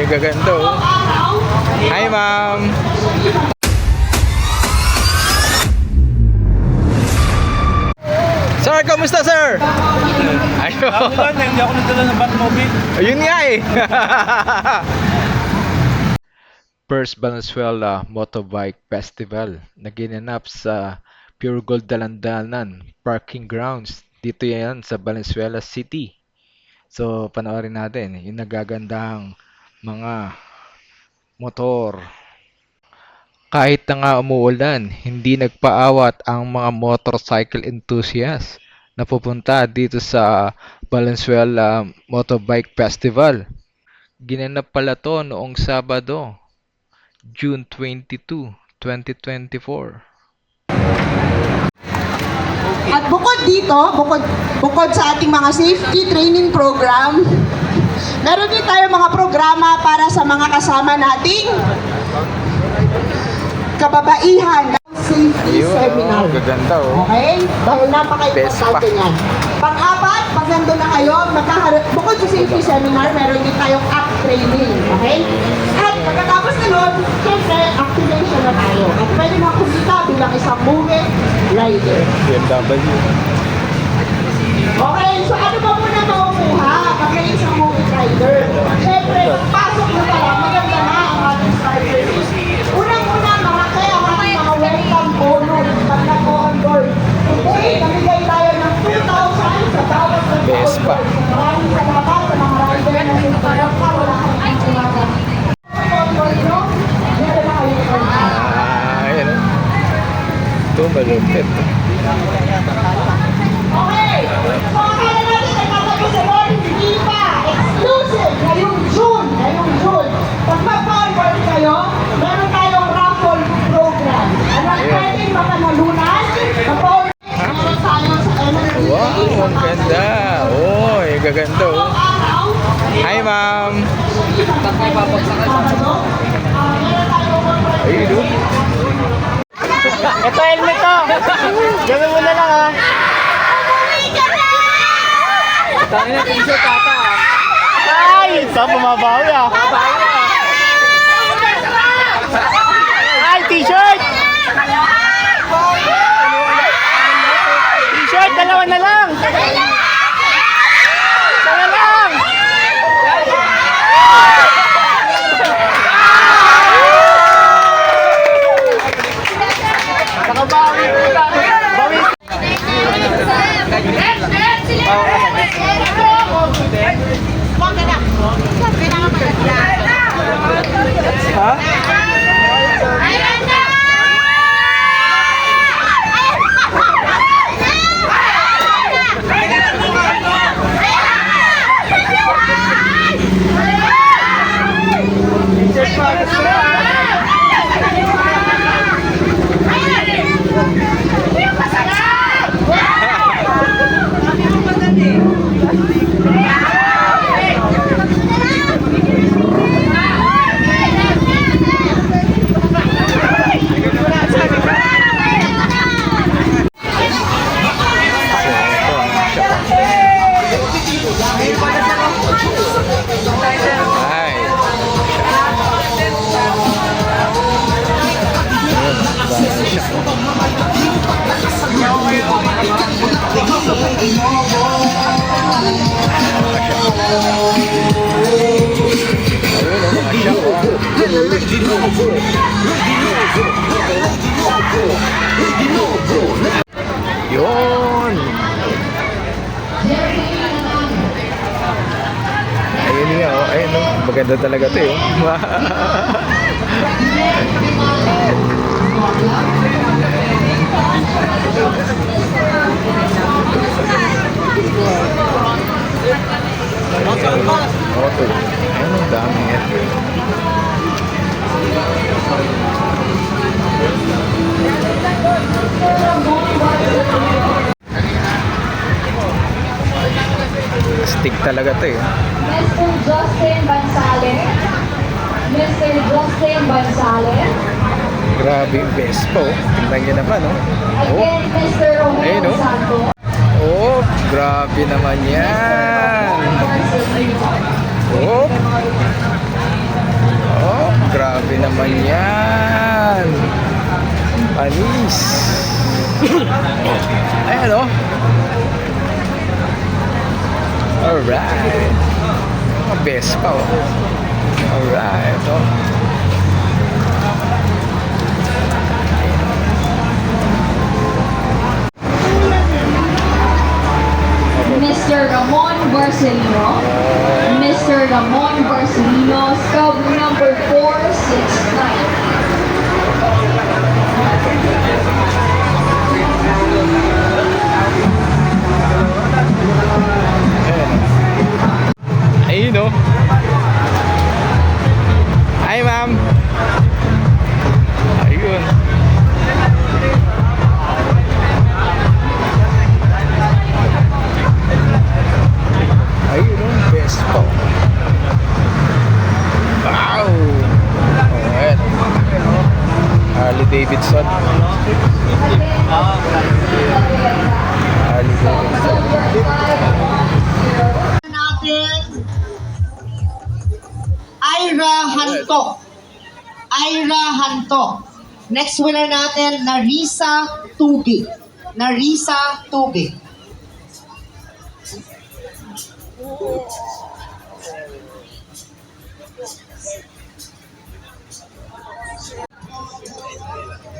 gaganda oh. Hi ma'am. Sir, kamusta sir? Ayun. Hindi ako nagdala ng Batmobile. Ayun nga eh. First Valenzuela Motorbike Festival na ginanap sa Pure Gold Dalandanan Parking Grounds. Dito yan sa Valenzuela City. So, panoorin natin yung nagagandang mga motor. Kahit na nga umuulan, hindi nagpaawat ang mga motorcycle enthusiasts na pupunta dito sa Valenzuela Motorbike Festival. Ginanap pala to noong Sabado, June 22, 2024. At bukod dito, bukod sa ating mga safety training program, meron din tayo mga programa para sa mga kasama nating kababaihan. Safety seminar. Gaganda oh. Okay? Dahil napaka-importante niyan. Pang-apat, pag nandun na kayo, bukod sa safety seminar, meron din tayong act training. Okay? At pagkatapos na nun, syempre, activation na tayo. At pwede na kumita bilang isang movie rider. BMW. Okay, so ano ba muna makukuha kapag isang movie rider? Syempre, pasok mo pa lang, maganda na ang ating starter. Unang-una, maraki ang ating mga welcome bonus pag nag-on board. Today, namigay tayo ng 2,000 sa bawat Vespa. Maraming salamat sa mga rider na nagparap ka, wala kang itumagan. On board nyo, meron na kayo Ayan oh. Ito malupit. Okay, so akala natin nagkatabi sa Lord, hindi pa. Exclusive, ngayong June. Pag mag-onboard kayo, meron tayong raffle program. Ano natin mapanalunan? Meron tayo sa MMDA. Wow, ang ganda. Oh, gaganda oh. Hi ma'am. Ayun oh. Ito helmet ko. Gawin mo na lang ha. Tangin na t-shirt ata ha. Ay! Ito, bumabawi ah. Ay, t-shirt! T-shirt, dalawa na lang! Sana lang! Nakabawi ko lang! Bawi! Ha? Yun. Ayun nga oh. Ayun oh. Maganda talaga ito eh. Okay. Ayun ang dami yan. Stick talaga to eh. Mr. Justin Bansales. Mr. Justin Bansales. Grabe yung Vespa oh. Tingnan nyo naman oh. Again, Mr. Ayun, Romeo oh. Santos. Oh, grabe naman yan. Oh. naman yan. Panis. Ayan o. Alright. Mga best pa o. Alright o. Mr. Ramon Barcelino. Mr. Ramon Barcelino, sub number 469. Ayun o. Hi ma'am. Ayun. Ayun o. Best po. Wow. Oh, ayan. Harley Davidson. Harley Davidson. Natin Ira Hantok. Ira Hantok. Next winner natin, Narisa Tubig. Narisa Tubig.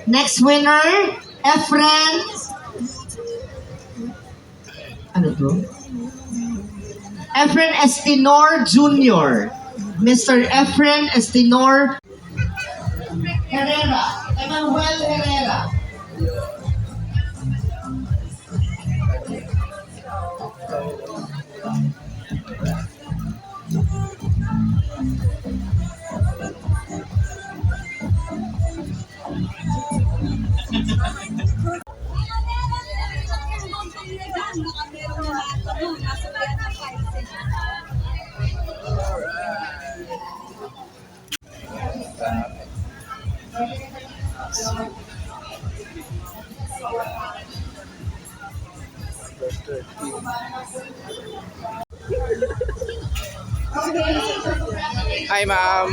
Next winner, Efren. Ano to? Efren Estinor Jr. Mr. Efren Estinor Herrera. Emmanuel Herrera. Hi ma'am.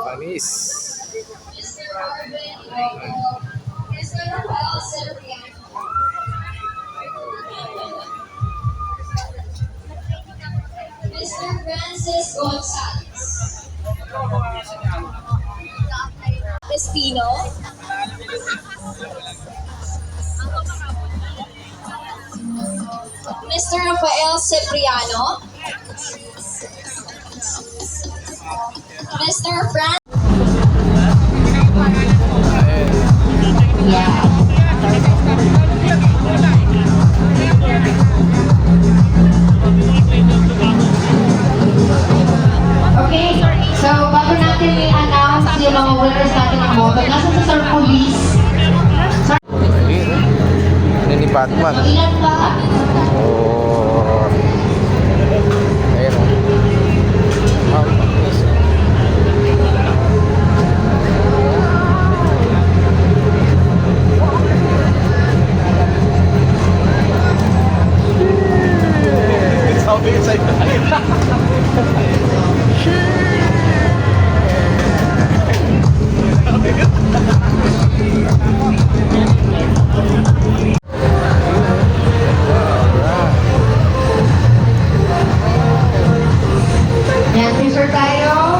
Panis. Mr. Rafael Cipriano. Mr. Francis Gonzalez. Espino. Mr. Rafael Cipriano. Mr. Francis. Okay, so bago natin i-announce yung mga winners natin ng moto, nasa sa Sir Police. Ayun. Ano ni Batman? Ilan ba? Oh. Ayun o. Panis. Sabi ko sa'yo. Yan, picture tayo.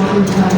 Kaya